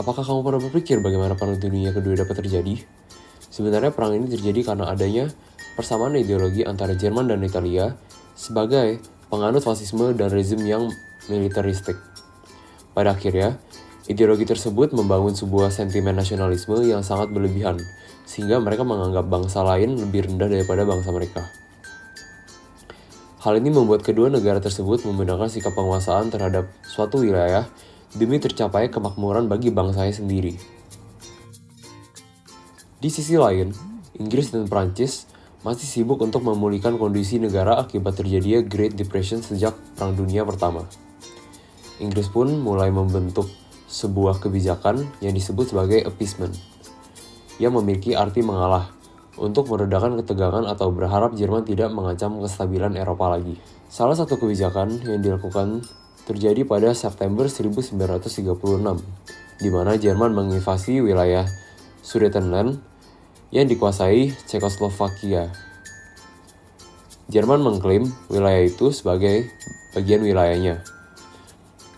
Apakah kamu pernah berpikir bagaimana Perang Dunia Kedua dapat terjadi? Sebenarnya perang ini terjadi karena adanya persamaan ideologi antara Jerman dan Italia sebagai penganut fasisme dan rezim yang militeristik. Pada akhirnya, ideologi tersebut membangun sebuah sentimen nasionalisme yang sangat berlebihan, sehingga mereka menganggap bangsa lain lebih rendah daripada bangsa mereka. Hal ini membuat kedua negara tersebut menggunakan sikap penguasaan terhadap suatu wilayah demi tercapai kemakmuran bagi bangsanya sendiri. Di sisi lain, Inggris dan Prancis masih sibuk untuk memulihkan kondisi negara akibat terjadinya Great Depression sejak Perang Dunia Pertama. Inggris pun mulai membentuk sebuah kebijakan yang disebut sebagai appeasement, yang memiliki arti mengalah, untuk meredakan ketegangan atau berharap Jerman tidak mengancam kestabilan Eropa lagi. Salah satu kebijakan yang dilakukan terjadi pada September 1936, di mana Jerman menginvasi wilayah Sudetenland yang dikuasai Cekoslovakia. Jerman mengklaim wilayah itu sebagai bagian wilayahnya.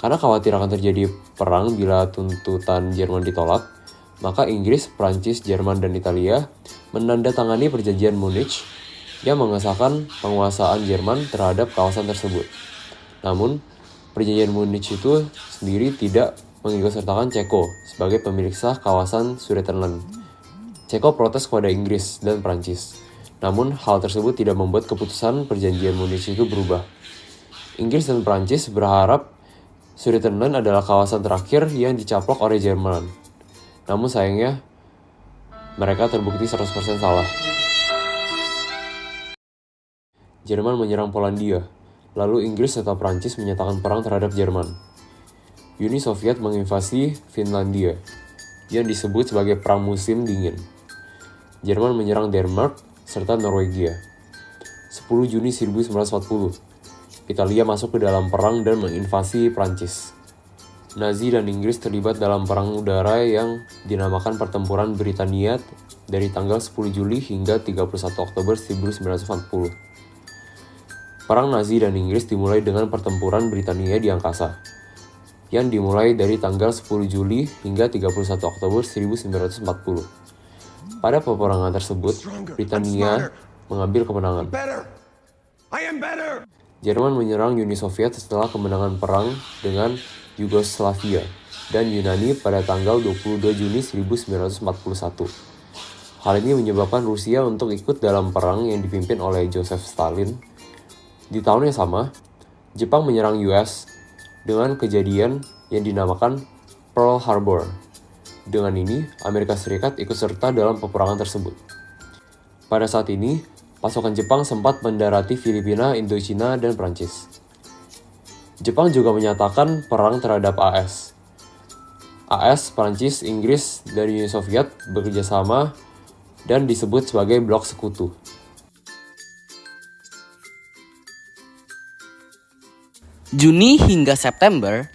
Karena khawatir akan terjadi perang bila tuntutan Jerman ditolak, maka Inggris, Prancis, Jerman, dan Italia menandatangani Perjanjian Munich yang mengesahkan penguasaan Jerman terhadap kawasan tersebut. Namun, Perjanjian Munich itu sendiri tidak mengikutsertakan Ceko sebagai pemilik sah kawasan Sudetenland. Ceko protes kepada Inggris dan Prancis. Namun, hal tersebut tidak membuat keputusan Perjanjian Munich itu berubah. Inggris dan Prancis berharap Sudetenland adalah kawasan terakhir yang dicaplok oleh Jerman. Namun sayangnya, mereka terbukti 100% salah. Jerman menyerang Polandia. Lalu Inggris serta Prancis menyatakan perang terhadap Jerman. Uni Soviet menginvasi Finlandia, yang disebut sebagai Perang Musim Dingin. Jerman menyerang Denmark serta Norwegia. 10 Juni 1940, Italia masuk ke dalam perang dan menginvasi Prancis. Nazi dan Inggris terlibat dalam perang udara yang dinamakan Pertempuran Britania dari tanggal 10 Juli hingga 31 Oktober 1940. Perang Nazi dan Inggris dimulai dengan Pertempuran Britania di angkasa, yang dimulai dari tanggal 10 Juli hingga 31 Oktober 1940. Pada peperangan tersebut, Britania mengambil kemenangan. Jerman menyerang Uni Soviet setelah kemenangan perang dengan Yugoslavia dan Yunani pada tanggal 22 Juni 1941. Hal ini menyebabkan Rusia untuk ikut dalam perang yang dipimpin oleh Joseph Stalin. Di tahun yang sama, Jepang menyerang US dengan kejadian yang dinamakan Pearl Harbor. Dengan ini, Amerika Serikat ikut serta dalam peperangan tersebut. Pada saat ini, pasukan Jepang sempat mendarati Filipina, Indochina, dan Prancis. Jepang juga menyatakan perang terhadap AS. AS, Prancis, Inggris, dan Uni Soviet bekerja sama dan disebut sebagai blok sekutu. Juni hingga September,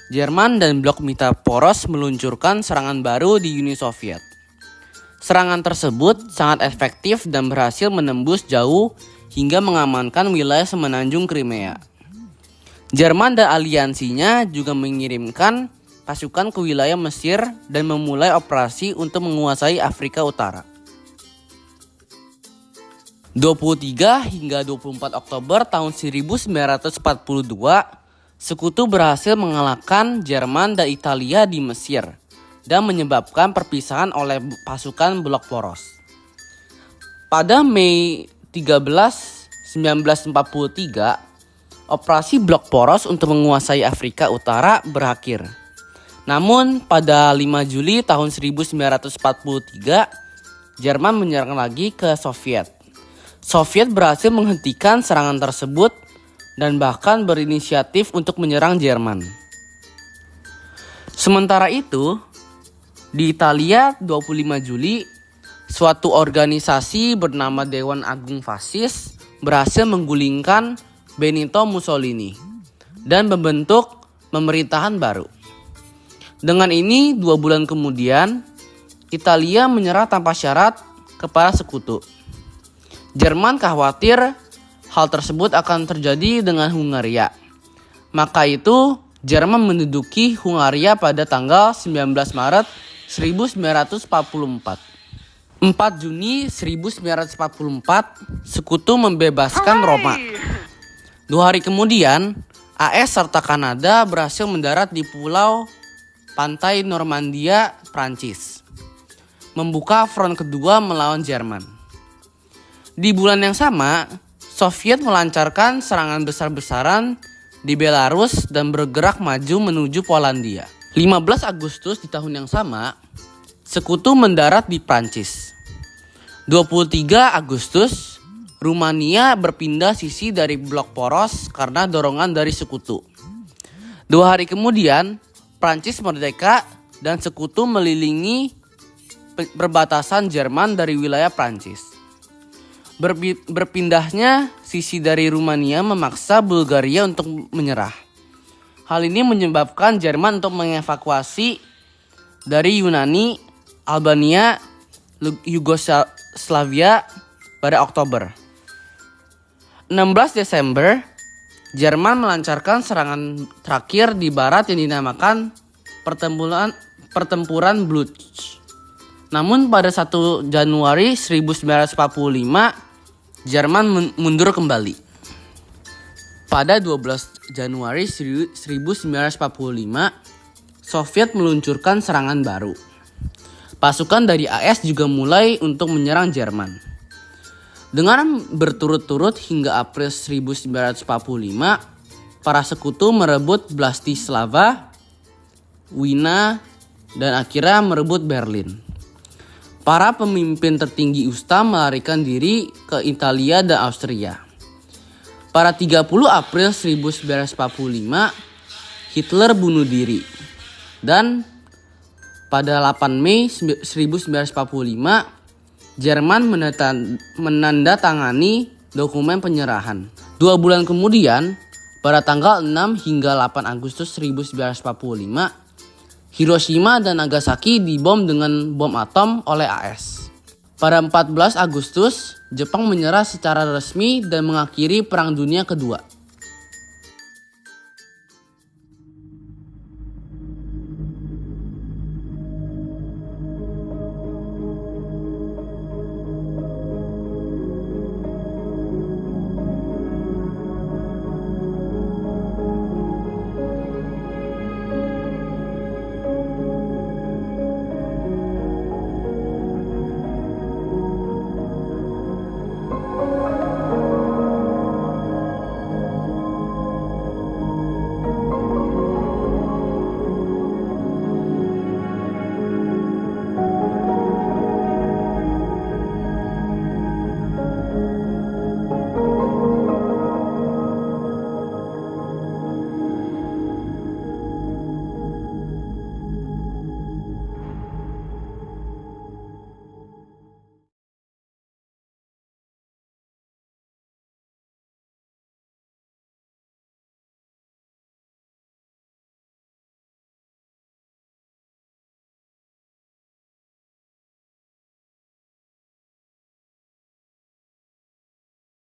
Jerman dan blok mitra poros meluncurkan serangan baru di Uni Soviet. Serangan tersebut sangat efektif dan berhasil menembus jauh hingga mengamankan wilayah semenanjung Crimea. Jerman dan aliansinya juga mengirimkan pasukan ke wilayah Mesir dan memulai operasi untuk menguasai Afrika Utara. 23 hingga 24 Oktober tahun 1942, sekutu berhasil mengalahkan Jerman dan Italia di Mesir dan menyebabkan perpisahan oleh pasukan blok poros. Pada Mei 13, 1943, operasi blok poros untuk menguasai Afrika Utara berakhir. Namun pada 5 Juli tahun 1943, Jerman menyerang lagi ke Soviet. Soviet berhasil menghentikan serangan tersebut dan bahkan berinisiatif untuk menyerang Jerman. Sementara itu, di Italia 25 Juli, suatu organisasi bernama Dewan Agung Fasis berhasil menggulingkan Benito Mussolini dan membentuk pemerintahan baru. Dengan ini, 2 bulan kemudian, Italia menyerah tanpa syarat kepada sekutu. Jerman khawatir hal tersebut akan terjadi dengan Hungaria. Maka itu, Jerman menduduki Hungaria pada tanggal 19 Maret 1944. 4 Juni 1944, Sekutu membebaskan Roma. 2 hari kemudian, AS serta Kanada berhasil mendarat di pulau pantai Normandia, Prancis, membuka front kedua melawan Jerman. Di bulan yang sama, Soviet melancarkan serangan besar-besaran di Belarus dan bergerak maju menuju Polandia. 15 Agustus di tahun yang sama, Sekutu mendarat di Prancis. 23 Agustus, Rumania berpindah sisi dari blok poros karena dorongan dari Sekutu. 2 hari kemudian, Prancis merdeka dan Sekutu melilingi perbatasan Jerman dari wilayah Prancis. Berpindahnya sisi dari Rumania memaksa Bulgaria untuk menyerah. Hal ini menyebabkan Jerman untuk mengevakuasi dari Yunani, Albania, Yugoslavia pada Oktober. 16 Desember, Jerman melancarkan serangan terakhir di barat yang dinamakan Pertempuran Blutsch. Namun pada 1 Januari 1945, Jerman mundur kembali. Pada 12 Januari 1945, Soviet meluncurkan serangan baru. Pasukan dari AS juga mulai untuk menyerang Jerman. Dengan berturut-turut hingga April 1945, para sekutu merebut Bratislava, Wina, dan akhirnya merebut Berlin. Para pemimpin tertinggi USTA melarikan diri ke Italia dan Austria. Pada 30 April 1945, Hitler bunuh diri. Dan pada 8 Mei 1945, Jerman menandatangani dokumen penyerahan. 2 bulan kemudian, pada tanggal 6 hingga 8 Agustus 1945, Hiroshima dan Nagasaki dibom dengan bom atom oleh AS. Pada 14 Agustus, Jepang menyerah secara resmi dan mengakhiri Perang Dunia Kedua.